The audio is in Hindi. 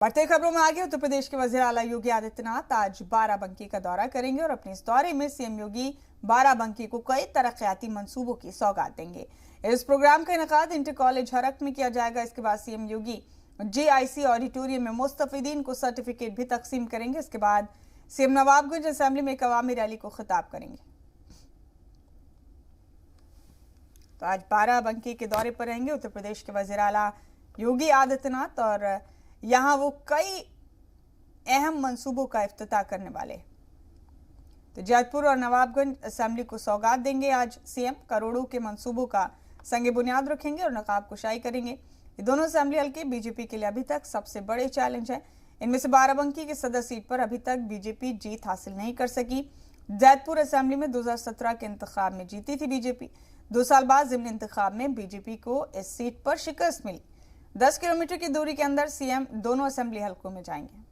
बढ़ते खबरों में आगे उत्तर प्रदेश के वजीर आला योगी आदित्यनाथ आज बाराबंकी का दौरा करेंगे और अपने इस दौरे में सीएम योगी बाराबंकी को कई तरक्याती मंसूबों की सौगात देंगे। इस प्रोग्राम का इनेकाद इंटर कॉलेज हरक में किया जाएगा। इसके बाद सीएम योगी जीआईसी ऑडिटोरियम में मुस्तफीदीन को सर्टिफिकेट भी तकसीम करेंगे। इसके बाद सीएम नवाबगंज असेंबली में एक अवामी रैली को खिताब करेंगे। तो आज बाराबंकी के दौरे पर रहेंगे उत्तर प्रदेश के वजीर आला योगी आदित्यनाथ और यहां वो कई अहम मंसूबों का इफ्तिताह करने वाले। तो जैतपुर और नवाबगंज असेंबली को सौगात देंगे। आज सीएम करोड़ों के मंसूबों का संगे बुनियाद रखेंगे और नकाब कुशाई करेंगे। ये दोनों असेंबली हल्के बीजेपी के लिए अभी तक सबसे बड़े चैलेंज हैं। इनमें से बाराबंकी की सदर सीट पर अभी तक बीजेपी जीत हासिल नहीं कर सकी। जैतपुर असेंबली में 2017 के इंतखाब में जीती थी बीजेपी। 2 साल बाद ज़िमनी इंतखाब में बीजेपी को इस सीट पर शिकस्त मिली। 10 किलोमीटर की दूरी के अंदर सीएम दोनों असेंबली हलकों में जाएंगे।